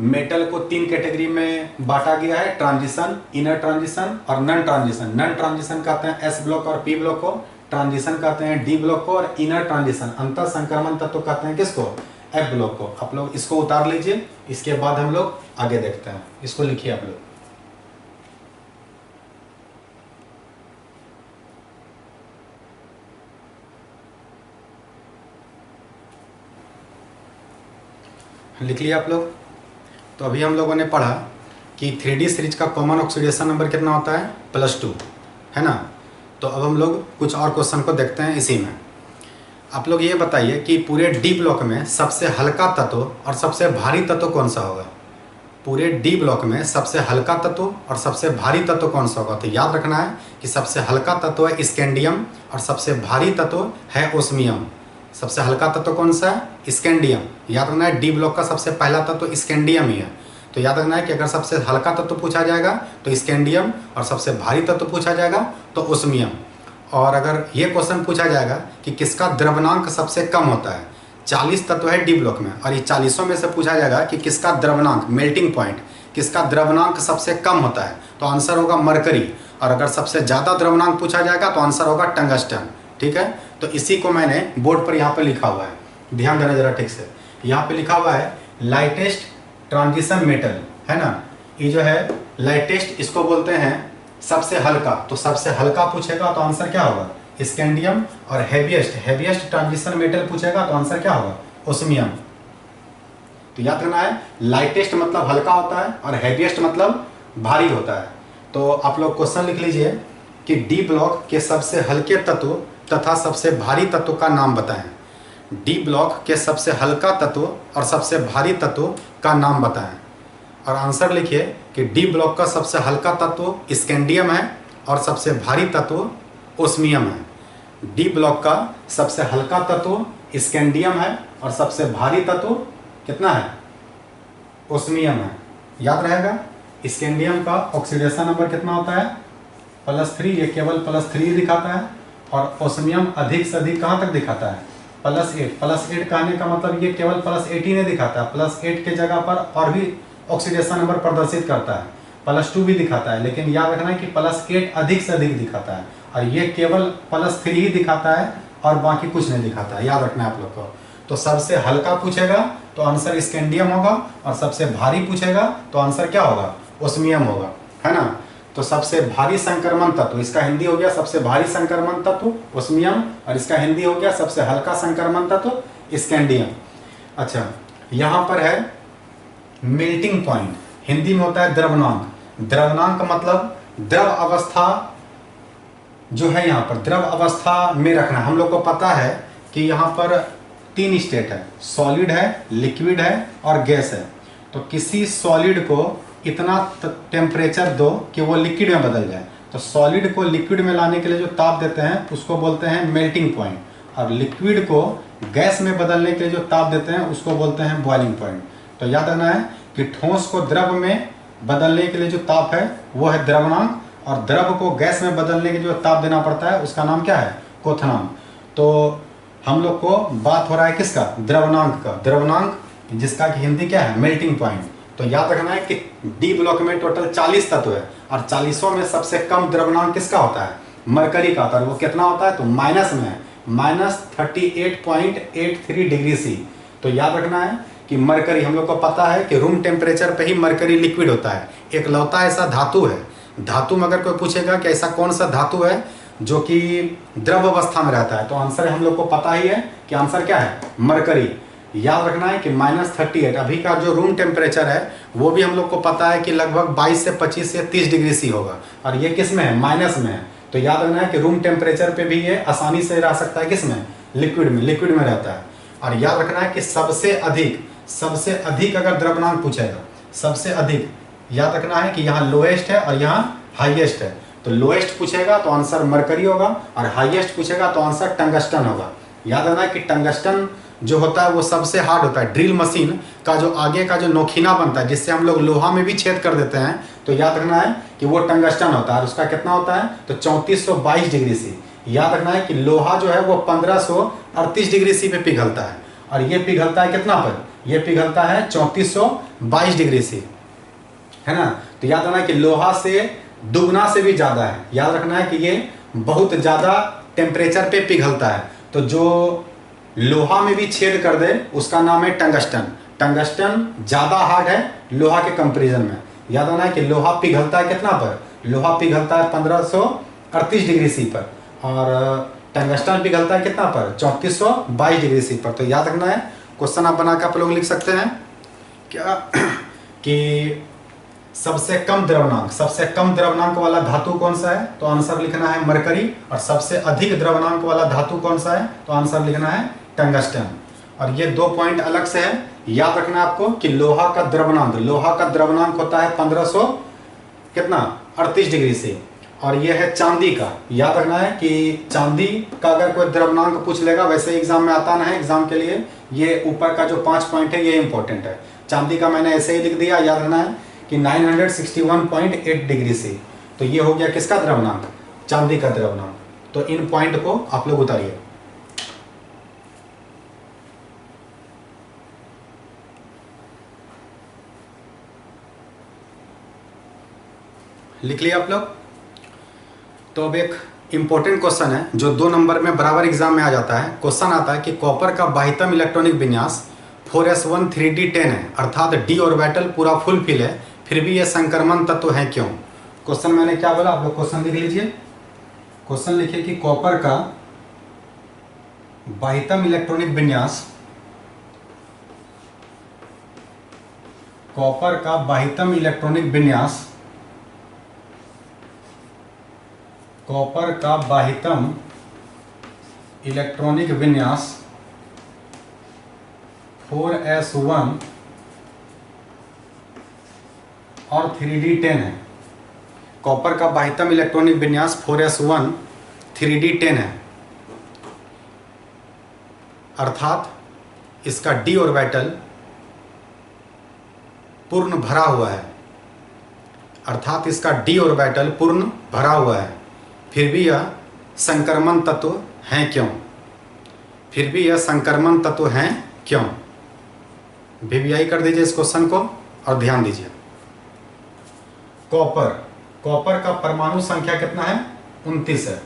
मेटल को 3 कैटेगरी में बांटा गया है, ट्रांजिशन, इनर ट्रांजिशन और नन ट्रांजिशन। नन ट्रांजिशन कहते हैं एस ब्लॉक और पी ब्लॉक को, ट्रांजिशन कहते हैं डी ब्लॉक को, और इनर ट्रांजिशन अंतर संक्रमण तत्व कहते हैं किसको, एफ ब्लॉक को। आप लोग इसको उतार लीजिए, इसके बाद हम लोग आगे देखते हैं। इसको लिखिए आप लोग। लिख लिया आप लोग। तो अभी हम लोगों ने पढ़ा कि 3D सीरीज का कॉमन ऑक्सीडेशन नंबर कितना होता है, +2, है ना। तो अब हम लोग कुछ और क्वेश्चन को देखते हैं इसी में। आप लोग ये बताइए कि पूरे डी ब्लॉक में सबसे हल्का तत्व और सबसे भारी तत्व कौन सा होगा। पूरे डी ब्लॉक में सबसे हल्का तत्व और सबसे भारी तत्व कौन सा होगा। तो याद रखना है कि सबसे हल्का तत्व है स्कैंडियम और सबसे भारी तत्व है ओस्मियम। सबसे हल्का तत्व कौन सा है, स्कैंडियम। याद रखना है डी ब्लॉक का सबसे पहला तत्व स्कैंडियम ही है। तो याद रखना है कि अगर सबसे हल्का तत्व पूछा जाएगा तो स्कैंडियम और सबसे भारी तत्व पूछा जाएगा तो ओस्मियम। और अगर ये क्वेश्चन पूछा जाएगा कि किसका द्रवनांक सबसे कम होता है, 40 तत्व है डी ब्लॉक में और ये 40 में से पूछा जाएगा कि किसका द्रवनांक, मेल्टिंग पॉइंट, किसका द्रवनांक सबसे कम होता है, तो आंसर होगा मरकरी। और अगर सबसे ज़्यादा द्रवनांक पूछा जाएगा तो आंसर होगा टंगस्टन। ठीक है, तो इसी को मैंने बोर्ड पर यहाँ पे लिखा हुआ है, ध्यान देना जरा ठीक से। यहाँ पे लिखा हुआ है लाइटेस्ट ट्रांजिशन मेटल, है ना। ये जो है लाइटेस्ट, इसको बोलते हैं सबसे हल्का। तो सबसे हल्का पूछेगा तो आंसर क्या होगा, स्कैंडियम। और हैवीएस्ट ट्रांजिशन मेटल पूछेगा तो आंसर क्या होगा, ओस्मियम। तो याद रखना है लाइटेस्ट मतलब हल्का होता है और हैवीएस्ट मतलब भारी होता है। तो आप लोग क्वेश्चन लिख लीजिए कि डी ब्लॉक के सबसे हल्के तत्व तथा सबसे भारी तत्व का नाम बताएं। डी ब्लॉक के सबसे हल्का तत्व और सबसे भारी तत्व का नाम बताएं। और आंसर लिखिए कि डी ब्लॉक का सबसे हल्का तत्व स्कैंडियम है और सबसे भारी तत्व ओस्मियम है। डी ब्लॉक का सबसे हल्का तत्व स्कैंडियम है और सबसे भारी तत्व कितना है? ओस्मियम है। याद रहेगा, स्कैंडियम का ऑक्सीडेशन नंबर कितना होता है? +3। ये केवल +3 दिखाता है और ओस्मियम अधिक से अधिक कहाँ तक दिखाता है? +8। +8 कहने का मतलब ये केवल +8 ही नहीं दिखाता है, +8 के जगह पर और भी ऑक्सीडेशन नंबर प्रदर्शित करता है, +2 भी दिखाता है। लेकिन याद रखना है कि +8 अधिक से अधिक दिखाता है और ये केवल +3 ही दिखाता है और बाकी कुछ नहीं दिखाता है। याद रखना है आप लोग को। तो सबसे हल्का पूछेगा तो आंसर स्कैंडियम होगा और सबसे भारी पूछेगा तो आंसर क्या होगा? ओस्मियम होगा, है ना। तो सबसे भारी संक्रमण तत्व, इसका हिंदी हो गया सबसे भारी संक्रमण तत्व ओस्मियम, और इसका हिंदी हो गया सबसे हल्का संक्रमण तत्व स्कैंडियम। अच्छा, यहाँ पर है मेल्टिंग पॉइंट, हिंदी में होता है द्रवनांक। द्रवनांक मतलब द्रव अवस्था जो है, यहाँ पर द्रव अवस्था में रखना। हम लोग को पता है कि यहाँ पर 3 स्टेट है, सॉलिड है, लिक्विड है और गैस है। तो किसी सॉलिड को इतना टेम्परेचर दो कि वो लिक्विड में बदल जाए। तो सॉलिड को लिक्विड में लाने के लिए जो ताप देते हैं उसको बोलते हैं मेल्टिंग पॉइंट, और लिक्विड को गैस में बदलने के लिए जो ताप देते हैं उसको बोलते हैं बॉइलिंग पॉइंट। तो याद रखना है कि ठोस को द्रव में बदलने के लिए जो ताप है वो है द्रवनांक, और द्रव को गैस में बदलने के लिए जो ताप देना पड़ता है उसका नाम क्या है? क्वथनांक। तो हम लोग को बात हो रहा है किसका? द्रवनांक का। द्रवनांक जिसका कि हिंदी क्या है? Melting point. तो याद रखना है कि डी ब्लॉक में टोटल 40 तत्व है और 40 में सबसे कम द्रवनांक किसका होता है? मरकरी का होता है। वो कितना होता है? तो माइनस में है, -38.83 डिग्री सी। तो याद रखना है कि मरकरी, हम लोग को पता है कि रूम टेम्परेचर पे ही मरकरी लिक्विड होता है। एक लौता ऐसा धातु है, धातु में अगर कोई पूछेगा कि ऐसा कौन सा धातु है जो कि द्रव अवस्था में रहता है, तो आंसर हम लोग को पता ही है कि आंसर क्या है? मरकरी। याद रखना है कि -38 अभी का जो रूम टेम्परेचर है वो भी हम लोग को पता है कि लगभग 22 से 25 से 30 डिग्री सी होगा, और ये किस में है? माइनस में है। तो याद रखना है कि रूम टेम्परेचर पे भी ये आसानी से रह सकता है, किस में? लिक्विड में। लिक्विड में रहता है। और याद रखना है कि सबसे अधिक अगर द्रव्यमान पूछेगा, सबसे अधिक, याद रखना है कि यहाँ लोएस्ट है और यहाँ हाईएस्ट है। तो लोएस्ट पूछेगा तो आंसर मरकरी होगा और हाईएस्ट पूछेगा तो आंसर टंगस्टन होगा। याद रखना है कि टंगस्टन जो होता है वो सबसे हार्ड होता है। ड्रिल मशीन का जो आगे का जो नोखीना बनता है जिससे हम लोग लोहा में भी छेद कर देते हैं, तो याद रखना है कि वो टंगस्टन होता है और उसका कितना होता है? तो 3422 डिग्री सी। याद रखना है कि लोहा जो है वो 1538 डिग्री सी पे पिघलता है, और ये पिघलता है कितना पर? ये पिघलता है 3422 डिग्री सी, है ना। तो याद रखना है कि लोहा से दुगना से भी ज़्यादा है। याद रखना है कि ये बहुत ज़्यादा टेम्परेचर पे पिघलता है। तो जो लोहा में भी छेद कर दे उसका नाम है टंगस्टन। टंगस्टन ज़्यादा हार्ड है लोहा के कंपैरिजन में। याद रखना है कि लोहा पिघलता है कितना पर? लोहा पिघलता है 1538 डिग्री सी पर, और टंगस्टन पिघलता है कितना पर? 3422 डिग्री सी पर। तो याद रखना है, क्वेश्चन आप बना के आप लोग लिख सकते हैं क्या कि सबसे कम द्रव्यमान वाला धातु कौन सा है? तो आंसर लिखना है मरकरी। और सबसे अधिक द्रव्यमान वाला धातु कौन सा है? तो आंसर लिखना है टंगस्टन। और ये 2 पॉइंट अलग से है। याद रखना है आपको कि लोहा का द्रव्यमान होता है 1500 कितना 38 डिग्री से, और ये है चांदी का। याद रखना है कि चांदी का अगर कोई द्रव्यमान पूछ लेगा, वैसे एग्जाम में आता ना है, एग्जाम के लिए ये ऊपर का जो 5 पॉइंट है ये इंपॉर्टेंट है। चांदी का मैंने ऐसे ही लिख दिया। याद रखना है कि 961.8 डिग्री से। तो ये हो गया किसका द्रव्यमान? चांदी का द्रव्यमान। तो इन पॉइंट को आप लोग उतारिए। लिख लिया आप लोग? तो अब एक इंपॉर्टेंट क्वेश्चन है जो 2 नंबर में बराबर एग्जाम में आ जाता है। क्वेश्चन आता है कि कॉपर का बाह्यतम इलेक्ट्रॉनिक विन्यास 4s1 3d10 है, अर्थात d ऑर्बिटल पूरा फुल फिल है, फिर भी ये संक्रमण तत्व है क्यों? क्वेश्चन मैंने क्या बोला, आप लोग क्वेश्चन लिख लीजिए। क्वेश्चन लिखिए कि कॉपर का बाह्यतम इलेक्ट्रॉनिक विन्यास, कॉपर का बाह्यतम इलेक्ट्रॉनिक विन्यास, कॉपर का बाह्यतम इलेक्ट्रॉनिक विन्यास 4s1 और 3d10 है। कॉपर का बाह्यतम इलेक्ट्रॉनिक विन्यास 4s1 3d10 है, अर्थात इसका d ऑर्बिटल पूर्ण भरा हुआ है, अर्थात इसका d ऑर्बिटल पूर्ण भरा हुआ है। फिर भी यह संक्रमण तत्व हैं क्यों? फिर भी यह संक्रमण तत्व हैं क्यों? वीवीआई कर दीजिए इस क्वेश्चन को और ध्यान दीजिए। कॉपर का परमाणु संख्या कितना है? 29 है।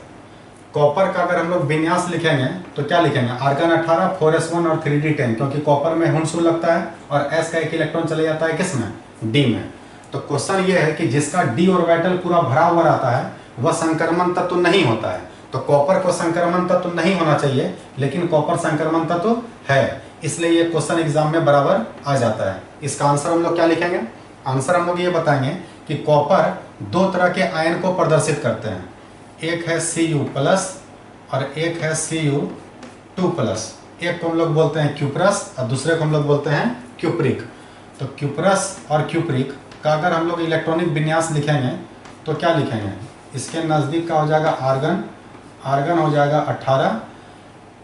कॉपर का अगर हम लोग विन्यास लिखेंगे तो क्या लिखेंगे? आर्गन 18, 4s1 और 3d10, क्योंकि कॉपर में हुंसुल लगता है और s का एक इलेक्ट्रॉन चले जाता है किसमें? d में। तो क्वेश्चन ये है कि जिसका d ऑर्बिटल पूरा भरा हुआ रहता है वह संक्रमण तत्व तो नहीं होता है। तो कॉपर को संक्रमण तत्व तो नहीं होना चाहिए, लेकिन कॉपर संक्रमण तत्व तो है, इसलिए ये क्वेश्चन एग्जाम में बराबर आ जाता है। इसका आंसर हम लोग क्या लिखेंगे? आंसर हम लोग ये बताएंगे कि कॉपर दो तरह के आयन को प्रदर्शित करते हैं, एक है Cu प्लस और एक है Cu2 प्लस। एक को हम लोग बोलते हैं क्यूप्रस और दूसरे को हम लोग बोलते हैं क्यूप्रिक। तो क्यूप्रस और क्यूप्रिक का अगर हम लोग इलेक्ट्रॉनिक विन्यास लिखेंगे तो क्या लिखेंगे? इसके नज़दीक का हो जाएगा आर्गन हो जाएगा 18,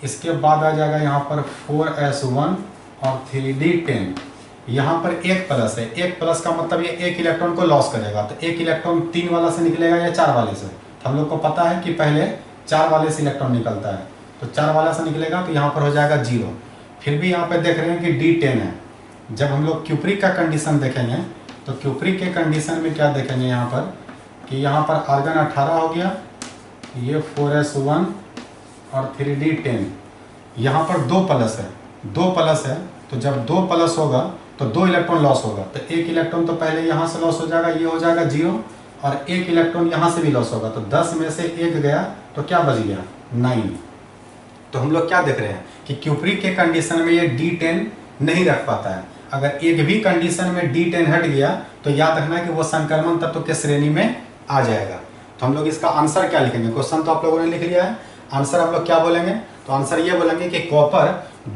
इसके बाद आ जाएगा यहाँ पर 4s1 और 3d10। यहाँ पर एक प्लस है, एक प्लस का मतलब ये एक इलेक्ट्रॉन को लॉस करेगा। तो एक इलेक्ट्रॉन 3 वाला से निकलेगा या 4 वाले से? तो हम लोग को पता है कि पहले 4 वाले से इलेक्ट्रॉन निकलता है, तो 4 वाला से निकलेगा तो यहाँ पर हो जाएगा 0। फिर भी यहाँ पे देख रहे हैं कि d10 है। जब हम लोग क्यूप्रिक का कंडीशन देखेंगे तो क्यूप्रिक के कंडीशन में क्या देखेंगे यहाँ पर कि यहाँ पर आर्गन 18 हो गया, ये 4s1 और 3d10। यहाँ पर 2 प्लस है, तो जब 2 प्लस होगा तो 2 इलेक्ट्रॉन लॉस होगा। तो एक इलेक्ट्रॉन तो पहले यहाँ से लॉस हो जाएगा, ये हो जाएगा 0, और एक इलेक्ट्रॉन यहाँ से भी लॉस होगा। तो 10 में से 1 गया तो क्या बच गया? 9। तो हम लोग क्या देख रहे हैं कि क्यूप्रिक के कंडीशन में ये d10 नहीं रख पाता है। अगर एक भी कंडीशन में d10 हट गया तो याद रखना है कि वो संक्रमण तत्व के श्रेणी में आ जाएगा। तो हम लोग इसका आंसर क्या लिखेंगे? क्वेश्चन तो आप लोगों ने लिख लिया है, आंसर हम लोग क्या बोलेंगे? तो आंसर ये बोलेंगे कि कॉपर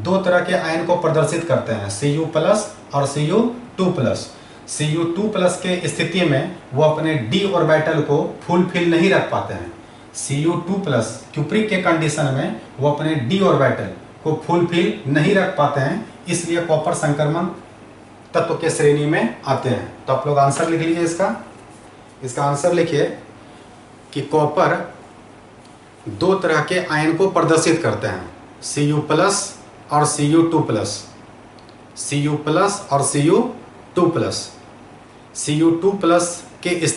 2 तरह के आयन को प्रदर्शित करते हैं, Cu प्लस और Cu2 प्लस। Cu2 प्लस के स्थिति में वो अपने d ऑर्बिटल को फुलफिल नहीं रख पाते हैं। Cu2 प्लस क्यूप्रिक के कंडीशन में वो अपने d ऑर्बिटल को फुलफिल नहीं रख पाते हैं, इसलिए कॉपर संक्रमण तत्व के श्रेणी में आते हैं। तो आप लोग आंसर लिख लीजिए इसका आंसर लिखिए कि कॉपर 2 तरह के आयन को प्रदर्शित करते हैं, Cu प्लस और Cu2 प्लस, Cu प्लस और Cu2 प्लस। Cu2 प्लस के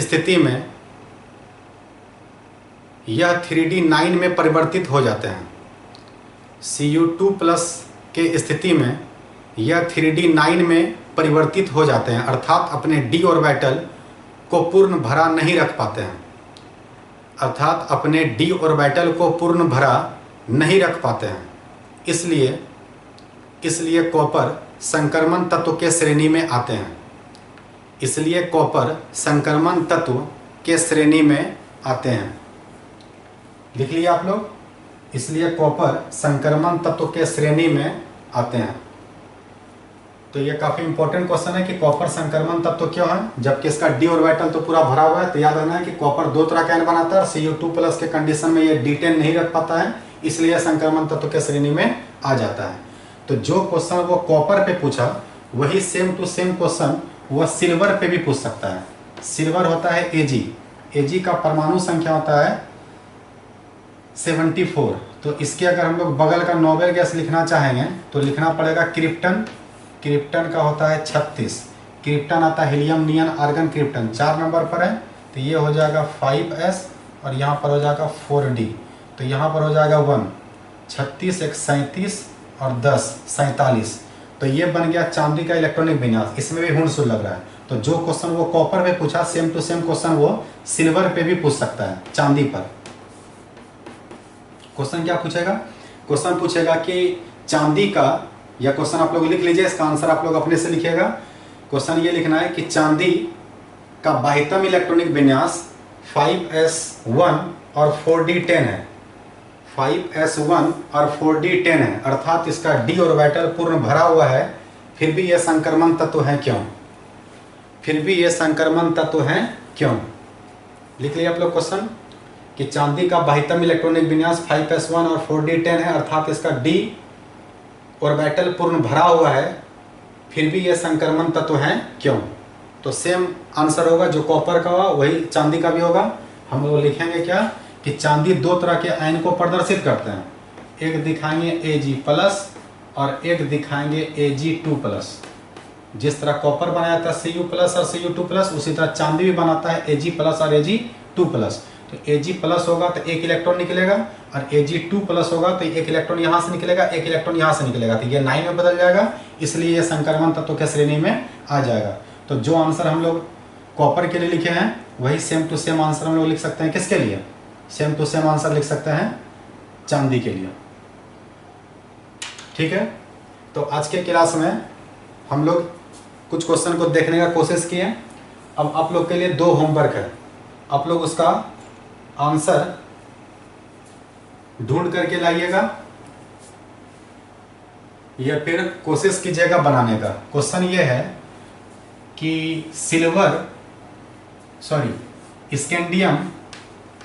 स्थिति में यह 3d9 में परिवर्तित हो जाते हैं। Cu2 प्लस के स्थिति में यह 3d9 में परिवर्तित हो जाते हैं, अर्थात अपने d ऑर्बिटल को पूर्ण भरा नहीं रख पाते हैं, इसलिए कॉपर संक्रमण तत्व के श्रेणी में आते हैं। लिख लिया आप लोग? इसलिए कॉपर संक्रमण तत्व के श्रेणी में आते हैं। तो ये काफ़ी इंपॉर्टेंट क्वेश्चन है कि कॉपर संक्रमण तत्व क्यों है, जबकि इसका d ऑर्बिटल तो पूरा भरा हुआ है। तो याद रखना है कि कॉपर 2 तरह का आयन बनाता है और Cu2 प्लस के कंडीशन में ये d10 नहीं रख पाता है, इसलिए संक्रमण तत्व के श्रेणी में आ जाता है। तो जो क्वेश्चन वो कॉपर पे पूछा वही सेम टू सेम क्वेश्चन वह सिल्वर पे भी पूछ सकता है। सिल्वर होता है Ag का परमाणु संख्या होता है 74। तो इसके अगर हम लोग बगल का नोबेल गैस लिखना चाहेंगे तो लिखना पड़ेगा क्रिप्टन का होता है 36। क्रिप्टन आता है हीलियम, नियन, आर्गन, क्रिप्टन 4 नंबर पर है, तो ये हो जाएगा 5s और यहाँ पर हो जाएगा 4d। तो यहाँ पर हो जाएगा 1, 36, 1 37 और 10 47। तो ये बन गया चांदी का इलेक्ट्रॉनिक विन्यास। इसमें भी हुंसुल लग रहा है। तो जो क्वेश्चन वो कॉपर पे पूछा सेम टू सेम क्वेश्चन वो सिल्वर पे भी पूछ सकता है, चांदी पर। क्वेश्चन क्या पूछेगा? क्वेश्चन पूछेगा कि चांदी का, या क्वेश्चन आप लोग लिख लीजिए, इसका आंसर आप लोग अपने से लिखिएगा। क्वेश्चन ये लिखना है कि चांदी का बाह्यतम इलेक्ट्रॉनिक विन्यास 5s1 और 4d10 है, 5s1 और 4d10 है, अर्थात इसका d ऑर्बिटल पूर्ण भरा हुआ है, फिर भी ये संक्रमण तत्व है क्यों? फिर भी ये संक्रमण तत्व है क्यों? लिख लिया आप लोग क्वेश्चन कि चांदी का बाह्यतम इलेक्ट्रॉनिक विन्यास 5s1 और 4d10 है, अर्थात इसका d ऑर्बिटल पूर्ण भरा हुआ है, फिर भी ये संक्रमण तत्व है क्यों? तो सेम आंसर होगा, जो कॉपर का होगा वही चांदी का भी होगा। हम लोग लिखेंगे क्या कि चांदी दो तरह के आयन को प्रदर्शित करते हैं, एक दिखाएंगे Ag+ और एक दिखाएंगे Ag2+। जिस तरह कॉपर बनाया था Cu+ और Cu2+, उसी तरह चांदी भी बनाता है Ag+ और Ag2+। तो Ag+ होगा तो एक इलेक्ट्रॉन निकलेगा, और Ag2+ होगा तो एक इलेक्ट्रॉन यहाँ से निकलेगा, एक इलेक्ट्रॉन यहाँ से निकलेगा, तो ये 9 में बदल जाएगा, इसलिए ये संक्रमण तत्व के श्रेणी में आ जाएगा। तो जो आंसर हम लोग कॉपर के लिए लिखे हैं वही सेम टू सेम आंसर हम लोग लिख सकते हैं किसके लिए? सेम टू सेम आंसर लिख सकते हैं चांदी के लिए। ठीक है, तो आज के क्लास में हम लोग कुछ क्वेश्चन को देखने का कोशिश किए। अब आप लोग के लिए 2 होमवर्क है, आप लोग उसका आंसर ढूंढ करके लाइएगा या फिर कोशिश कीजिएगा बनाने का। क्वेश्चन ये है कि स्कैंडियम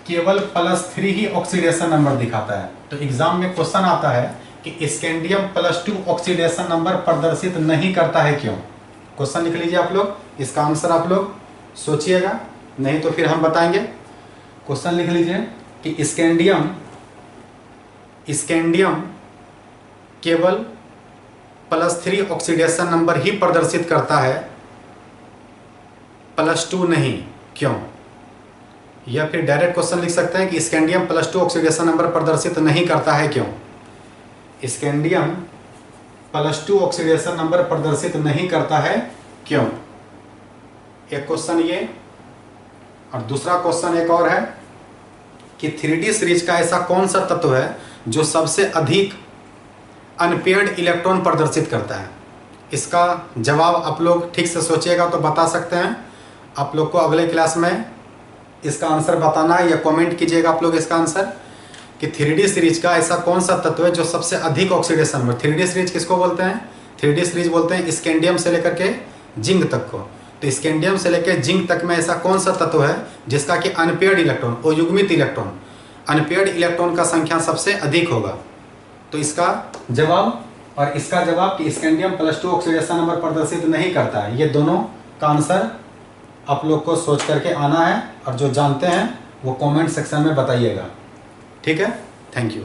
केवल +3 ही ऑक्सीडेशन नंबर दिखाता है। तो एग्जाम में क्वेश्चन आता है कि स्कैंडियम +2 ऑक्सीडेशन नंबर प्रदर्शित नहीं करता है क्यों? क्वेश्चन लिख लीजिए आप लोग, इसका आंसर आप लोग सोचिएगा, नहीं तो फिर हम बताएंगे। क्वेश्चन लिख लीजिए कि स्कैंडियम केवल +3 ऑक्सीडेशन नंबर ही प्रदर्शित करता है, +2 नहीं, क्यों? या फिर डायरेक्ट क्वेश्चन लिख सकते हैं कि स्कैंडियम +2 ऑक्सीडेशन नंबर प्रदर्शित नहीं करता है क्यों? स्कैंडियम +2 ऑक्सीडेशन नंबर प्रदर्शित नहीं करता है क्यों? एक क्वेश्चन ये, और दूसरा क्वेश्चन एक और है कि 3D सीरीज का ऐसा कौन सा तत्व है जो सबसे अधिक अनपेयर्ड इलेक्ट्रॉन प्रदर्शित करता है? इसका जवाब आप लोग ठीक से सोचिएगा तो बता सकते हैं। आप लोग को अगले क्लास में इसका आंसर बताना है या कमेंट कीजिएगा आप लोग इसका आंसर कि 3D सीरीज का ऐसा कौन सा तत्व है जो सबसे अधिक ऑक्सीडेशन में। 3D सीरीज किसको बोलते हैं? 3D सीरीज बोलते हैं स्कैंडियम से लेकर के जिंक तक को। तो स्कैंडियम से लेकर जिंक तक में ऐसा कौन सा तत्व है जिसका कि अनपेयर्ड इलेक्ट्रॉन, अयुग्मित इलेक्ट्रॉन, अनपेयर्ड इलेक्ट्रॉन का संख्या सबसे अधिक होगा? तो इसका जवाब और इसका जवाब कि स्कैंडियम +2 ऑक्सीडेशन नंबर प्रदर्शित नहीं करता है, ये दोनों का आंसर आप लोग को सोच करके आना है, और जो जानते हैं वो कमेंट सेक्शन में बताइएगा। ठीक है, थैंक यू।